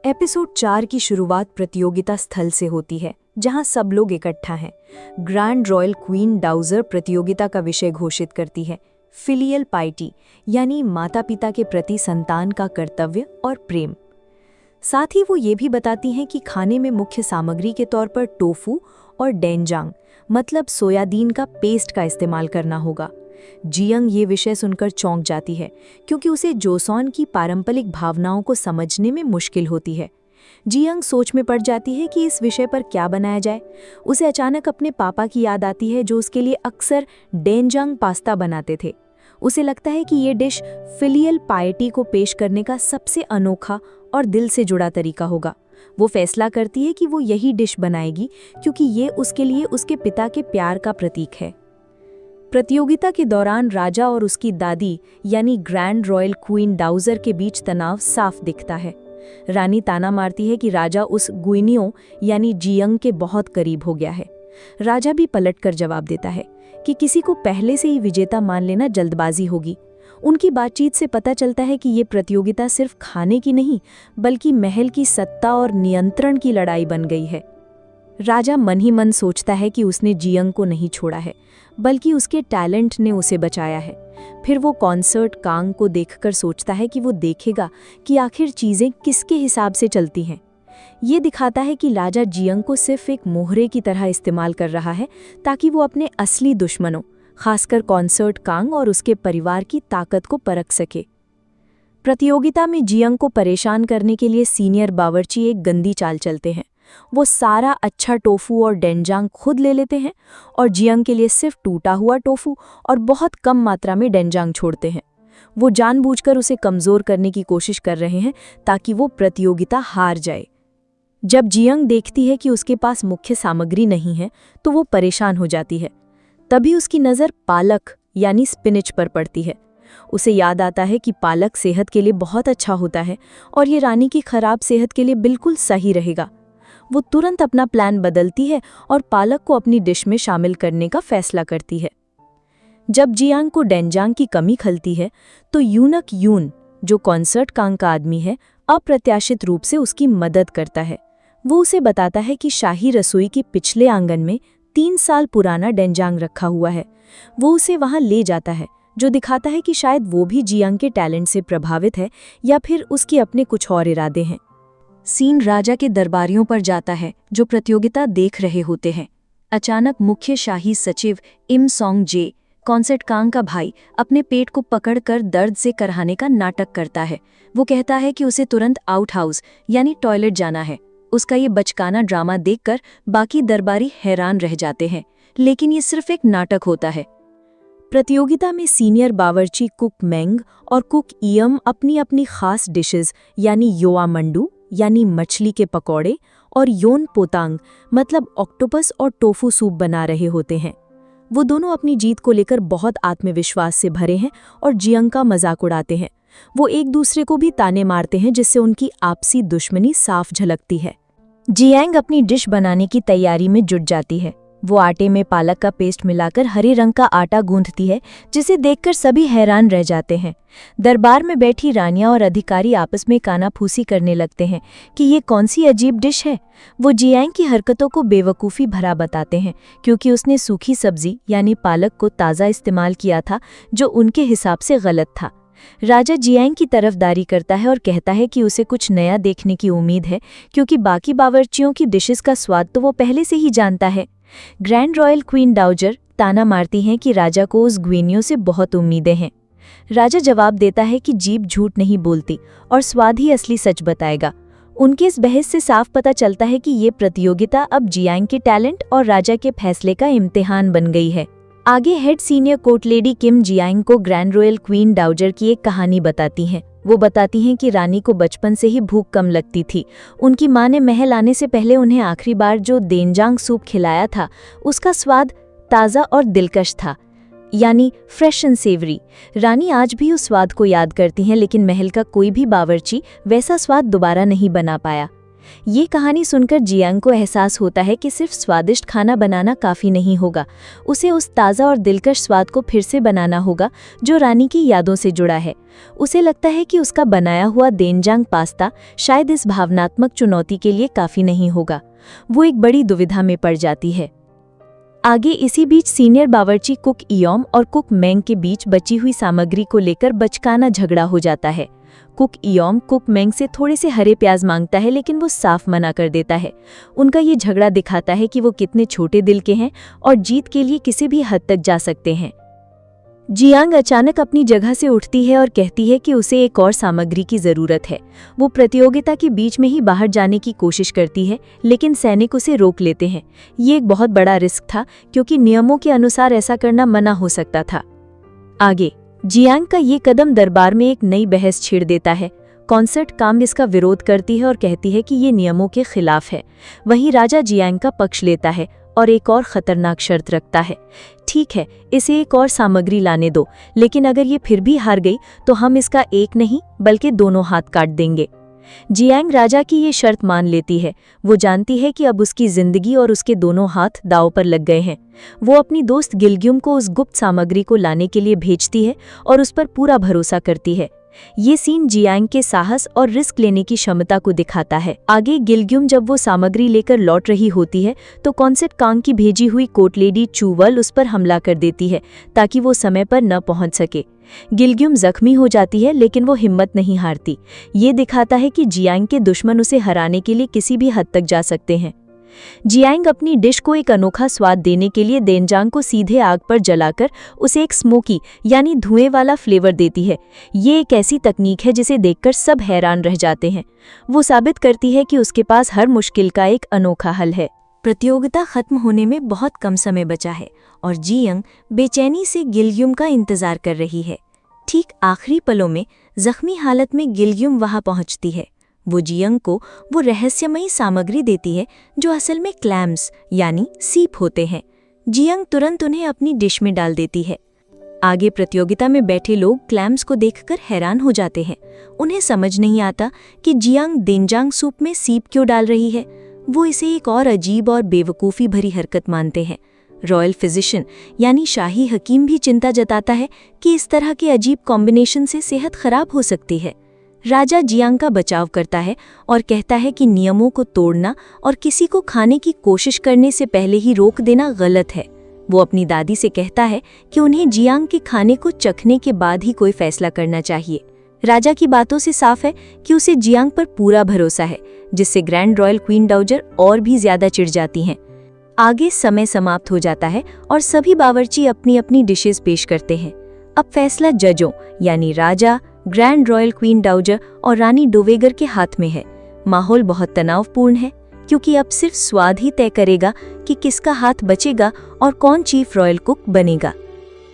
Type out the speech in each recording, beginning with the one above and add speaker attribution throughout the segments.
Speaker 1: Episode 4 की शुरुआत प्रतियोगिता स्थल से होती है, जहां सब लोग इकट्ठा हैं। ग्रैंड रॉयल क्वीन डाउजर प्रतियोगिता का विषय घोषित करती है, फिलियल पाइटी, यानी माता-पिता के प्रति संतान का कर्तव्य और प्रेम। साथ ही वो ये भी बताती हैं कि खाने में मुख्य सामग्री के तौर पर टोफू और डेनजांग, मतलब सोयाबीन का पेस्ट का इस्तेमाल करना होगा। जियंग ये विषय सुनकर चौंक जाती है, क्योंकि उसे जोसॉन की पारंपरिक भावनाओं को समझने में मुश्किल होती है। जियंग सोच में पड़ जाती है कि इस विषय पर क्या बनाया जाए। उसे अचानक अपने पापा की याद आती है, जो उसके लिए अक्सर डेनजांग पास्ता बनाते थे। उसे लगता है कि ये डिश फिलियल पाइटी को पेश करने का सबसे अनोखा और दिल से जुड़ा तरीका होगा। वो फैसला करती है कि वो यही डिश बनाएगी, क्योंकि ये उसके लिए उसके पिता के प्यार का प्रतीक है। प्रतियोगिता के दौरान राजा और उसकी दादी यानी ग्रैंड रॉयल क्वीन डाउजर के बीच तनाव साफ दिखता है। रानी ताना मारती है कि राजा उस गुइनियो यानी जियंग के बहुत करीब हो गया है। राजा भी पलटकर जवाब देता है कि किसी को पहले से ही विजेता मान लेना जल्दबाजी होगी। उनकी बातचीत से पता चलता है कि ये प्रतियोगिता सिर्फ खाने की नहीं, बल्कि महल की सत्ता और नियंत्रण की लड़ाई बन गई है। राजा मन ही मन सोचता है कि उसने जियंग को नहीं छोड़ा है, बल्कि उसके टैलेंट ने उसे बचाया है। फिर वो कॉन्सर्ट कांग को देखकर सोचता है कि वो देखेगा कि आखिर चीज़ें किसके हिसाब से चलती हैं। ये दिखाता है कि राजा जियंग को सिर्फ एक मोहरे की तरह इस्तेमाल कर रहा है, ताकि वो अपने असली दुश्मनों, खासकर कॉन्सर्ट कांग और उसके परिवार की ताकत को परख सके। प्रतियोगिता में जियंग को परेशान करने के लिए सीनियर बावर्ची एक गंदी चाल चलते हैं। वो सारा अच्छा टोफू और डेनजांग खुद ले लेते हैं और जियंग के लिए सिर्फ टूटा हुआ टोफू और बहुत कम मात्रा में डेनजांग छोड़ते हैं। वो जानबूझकर उसे कमज़ोर करने की कोशिश कर रहे हैं, ताकि वो प्रतियोगिता हार जाए। जब जियंग देखती है कि उसके पास मुख्य सामग्री नहीं है, तो वो परेशान हो जाती है। तभी उसकी नज़र पालक यानी स्पिनिच पर पड़ती है। उसे याद आता है कि पालक सेहत के लिए बहुत अच्छा होता है और ये रानी की खराब सेहत के लिए बिल्कुल सही रहेगा। वो तुरंत अपना प्लान बदलती है और पालक को अपनी डिश में शामिल करने का फैसला करती है। जब जियांग को डेनजांग की कमी खलती है, तो यूनक यून, जो कॉन्सर्ट कांग का आदमी है, अप्रत्याशित रूप से उसकी मदद करता है। वो उसे बताता है कि शाही रसोई के पिछले आंगन में 3 साल पुराना डेनजांग रखा हुआ है। वो उसे वहां ले जाता है, जो दिखाता है कि शायद वो भी जियांग के टैलेंट से प्रभावित है, या फिर उसके अपने कुछ और इरादे हैं। सीन राजा के दरबारियों पर जाता है, जो प्रतियोगिता देख रहे होते हैं। अचानक मुख्य शाही सचिव इम सोंग जे, कॉन्सर्ट कांग का भाई, अपने पेट को पकड़कर दर्द से करहाने का नाटक करता है। वो कहता है कि उसे तुरंत आउट हाउस यानी टॉयलेट जाना है। उसका ये बचकाना ड्रामा देखकर बाकी दरबारी हैरान रह जाते हैं, लेकिन ये सिर्फ एक नाटक होता है। प्रतियोगिता में सीनियर बावर्ची कुक मेंग और कुक इयम अपनी अपनी खास डिशेस यानी योआ मंडू यानी मछली के पकौड़े और योन पोतांग मतलब ऑक्टोपस और टोफू सूप बना रहे होते हैं। वो दोनों अपनी जीत को लेकर बहुत आत्मविश्वास से भरे हैं और जियंग का मजाक उड़ाते हैं। वो एक दूसरे को भी ताने मारते हैं, जिससे उनकी आपसी दुश्मनी साफ झलकती है। जियांग अपनी डिश बनाने की तैयारी में जुट जाती है। वो आटे में पालक का पेस्ट मिलाकर हरे रंग का आटा गूंथती है, जिसे देखकर सभी हैरान रह जाते हैं। दरबार में बैठी रानियां और अधिकारी आपस में कानाफूसी करने लगते हैं कि ये कौन सी अजीब डिश है। वो जियांग की हरकतों को बेवकूफ़ी भरा बताते हैं, क्योंकि उसने सूखी सब्जी यानी पालक को ताज़ा इस्तेमाल किया था, जो उनके हिसाब से गलत था। राजा जियांग की तरफदारी करता है और कहता है कि उसे कुछ नया देखने की उम्मीद है, क्योंकि बाकी बावर्चियों की डिशेस का स्वाद तो वो पहले से ही जानता है। ग्रैंड रॉयल क्वीन डाउजर ताना मारती हैं कि राजा को उस ग्वीनियो से बहुत उम्मीदें हैं। राजा जवाब देता है कि जीभ झूठ नहीं बोलती और स्वाद ही असली सच बताएगा। उनके इस बहस से साफ पता चलता है कि ये प्रतियोगिता अब जियांग के टैलेंट और राजा के फैसले का इम्तिहान बन गई है। आगे हेड सीनियर कोर्ट लेडी किम जियांग को ग्रैंड रॉयल क्वीन डाउजर की एक कहानी बताती हैं। वो बताती हैं कि रानी को बचपन से ही भूख कम लगती थी। उनकी माँ ने महल आने से पहले उन्हें आखिरी बार जो डेनजांग सूप खिलाया था, उसका स्वाद ताज़ा और दिलकश था, यानी फ्रेश एंड सेवरी। रानी आज भी उस स्वाद को याद करती हैं, लेकिन महल का कोई भी बावर्ची वैसा स्वाद दोबारा नहीं बना पाया। ये कहानी सुनकर जियांग को एहसास होता है कि सिर्फ स्वादिष्ट खाना बनाना काफ़ी नहीं होगा, उसे उस ताज़ा और दिलकश स्वाद को फिर से बनाना होगा जो रानी की यादों से जुड़ा है। उसे लगता है कि उसका बनाया हुआ देनजांग पास्ता शायद इस भावनात्मक चुनौती के लिए काफ़ी नहीं होगा। वो एक बड़ी दुविधा में पड़ जाती है। आगे इसी बीच सीनियर बावर्ची कुक इयोम और कुक मेंग के बीच बची हुई सामग्री को लेकर बचकाना झगड़ा हो जाता है। कुक इयोम कुक मेंग से थोड़े से हरे प्याज मांगता है, लेकिन वो साफ मना कर देता है। उनका ये झगड़ा दिखाता है कि वो कितने छोटे दिल के हैं और जीत के लिए किसी भी हद तक जा सकते हैं। जियांग अचानक अपनी जगह से उठती है और कहती है कि उसे एक और सामग्री की ज़रूरत है। वो प्रतियोगिता के बीच में ही बाहर जाने की कोशिश करती है, लेकिन सैनिक उसे रोक लेते हैं। ये एक बहुत बड़ा रिस्क था, क्योंकि नियमों के अनुसार ऐसा करना मना हो सकता था। आगे जियांग का ये कदम दरबार में एक नई बहस छेड़ देता है। कॉन्सर्ट काम इसका विरोध करती है और कहती है कि ये नियमों के खिलाफ है। वहीं राजा जियांग का पक्ष लेता है और एक और खतरनाक शर्त रखता है। ठीक है, इसे एक और सामग्री लाने दो, लेकिन अगर ये फिर भी हार गई तो हम इसका एक नहीं बल्कि दोनों हाथ काट देंगे। जियांग राजा की ये शर्त मान लेती है। वो जानती है कि अब उसकी जिंदगी और उसके दोनों हाथ दांव पर लग गए हैं। वो अपनी दोस्त गिलग्युम को उस गुप्त सामग्री को लाने के लिए भेजती है और उस पर पूरा भरोसा करती है। ये सीन जियांग के साहस और रिस्क लेने की क्षमता को दिखाता है। आगे गिलग्युम जब वो सामग्री लेकर लौट रही होती है तो कॉन्सेट कांग की भेजी हुई कोर्ट लेडी चूवल उस पर हमला कर देती है ताकि वो समय पर न पहुंच सके। गिलग्युम जख्मी हो जाती है, लेकिन वो हिम्मत नहीं हारती। ये दिखाता है कि जियांग के दुश्मन उसे हराने के लिए किसी भी हद तक जा सकते हैं। जियांग अपनी डिश को एक अनोखा स्वाद देने के लिए देनजांग को सीधे आग पर जलाकर उसे एक स्मोकी यानी धुएं वाला फ्लेवर देती है। ये एक ऐसी तकनीक है जिसे देखकर सब हैरान रह जाते हैं। वो साबित करती है कि उसके पास हर मुश्किल का एक अनोखा हल है। प्रतियोगिता खत्म होने में बहुत कम समय बचा है और जियांग बेचैनी से गिलग्युम का इंतजार कर रही है। ठीक आखिरी पलों में जख्मी हालत में गिलग्युम वहां पहुंचती है। वो जियांग को वो रहस्यमयी सामग्री देती है जो असल में क्लैम्स यानी सीप होते हैं। जियांग तुरंत उन्हें अपनी डिश में डाल देती है। आगे प्रतियोगिता में बैठे लोग क्लैम्स को देखकर हैरान हो जाते हैं। उन्हें समझ नहीं आता कि जियांग देनजांग सूप में सीप क्यों डाल रही है। वो इसे एक और अजीब और बेवकूफ़ी भरी हरकत मानते हैं। रॉयल फिजिशियन यानी शाही हकीम भी चिंता जताता है कि इस तरह के अजीब कॉम्बिनेशन से सेहत खराब हो सकती है। राजा जियांग का बचाव करता है और कहता है कि नियमों को तोड़ना और किसी को खाने की कोशिश करने से पहले ही रोक देना गलत है। वो अपनी दादी से कहता है कि उन्हें जियांग के खाने को चखने के बाद ही कोई फैसला करना चाहिए। राजा की बातों से साफ है कि उसे जियांग पर पूरा भरोसा है, जिससे ग्रैंड रॉयल क्वीन डाउजर और भी ज्यादा चिढ़ जाती हैं। आगे समय समाप्त हो जाता है और सभी बावर्ची अपनी अपनी डिशेस पेश करते हैं। अब फैसला जजों यानी राजा, ग्रैंड रॉयल क्वीन डाउजर और रानी डोवेगर के हाथ में है। माहौल बहुत तनावपूर्ण है, क्योंकि अब सिर्फ स्वाद ही तय करेगा कि किसका हाथ बचेगा और कौन चीफ रॉयल कुक बनेगा।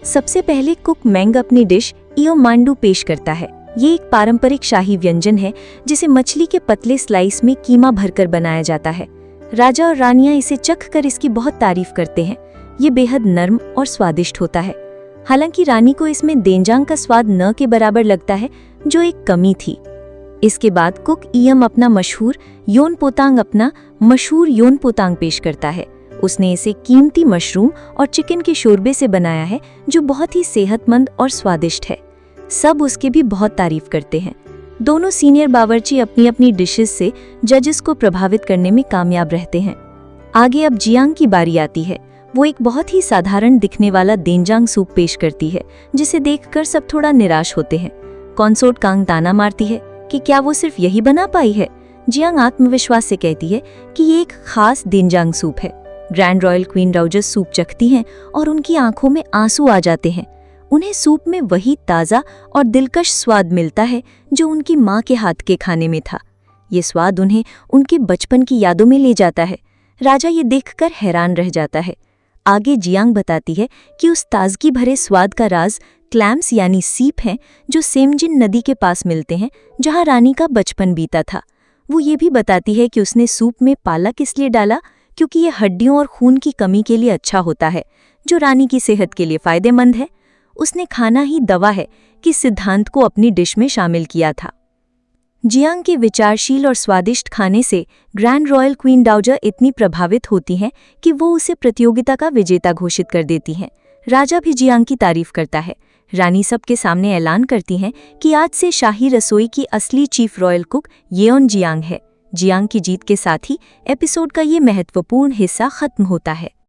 Speaker 1: सबसे पहले कुक मेंग अपनी डिश इयो मांडू पेश करता है। ये एक पारंपरिक शाही व्यंजन है जिसे मछली के पतले स्लाइस में कीमा भरकर बनाया जाता है। राजा और रानियां इसे चख कर इसकी बहुत तारीफ करते हैं। ये बेहद नर्म और स्वादिष्ट होता है। हालांकि रानी को इसमें देनजांग का स्वाद न के बराबर लगता है, जो एक कमी थी। इसके बाद कुक इयम अपना मशहूर योनपोतांग पेश करता है। उसने इसे कीमती मशरूम और चिकन के शोरबे से बनाया है, जो बहुत ही सेहतमंद और स्वादिष्ट है। सब उसके भी बहुत तारीफ करते हैं। दोनों सीनियर बावर्ची अपनी अपनी डिशेस से जजेस को प्रभावित करने में कामयाब रहते हैं। आगे अब जियांग की बारी आती है। वो एक बहुत ही साधारण दिखने वाला देनजांग सूप पेश करती है, जिसे देखकर सब थोड़ा निराश होते हैं। कॉन्सोर्ट कांग ताना मारती है कि क्या वो सिर्फ यही बना पाई है। जियांग आत्मविश्वास से कहती है कि ये एक खास देनजांग सूप है। Grand royal queen dowager soup चखती हैं और उनकी आंखों में आंसू आ जाते हैं। उन्हें सूप में वही ताज़ा और दिलकश स्वाद मिलता है जो उनकी माँ के हाथ के खाने में था। ये स्वाद उन्हें उनके बचपन की यादों में ले जाता है। राजा ये देखकर हैरान रह जाता है। आगे जियांग बताती है कि उस ताजगी भरे स्वाद का राज क्लैम्स यानी सीप हैं, जो सेमजिन नदी के पास मिलते हैं, जहां रानी का बचपन बीता था। वो ये भी बताती है कि उसने सूप में पालक इसलिए डाला क्योंकि ये हड्डियों और खून की कमी के लिए अच्छा होता है, जो रानी की सेहत के लिए फायदेमंद है। उसने खाना ही दवा है कि सिद्धांत को अपनी डिश में शामिल किया था। जियांग के विचारशील और स्वादिष्ट खाने से ग्रैंड रॉयल क्वीन डाओजर इतनी प्रभावित होती हैं कि वो उसे प्रतियोगिता का विजेता घोषित कर देती हैं। राजा भी जियांग की तारीफ करता है। रानी सबके सामने ऐलान करती हैं कि आज से शाही रसोई की असली चीफ रॉयल कुक येओन जियांग है। जियांग की जीत के साथ ही एपिसोड का ये महत्वपूर्ण हिस्सा खत्म होता है।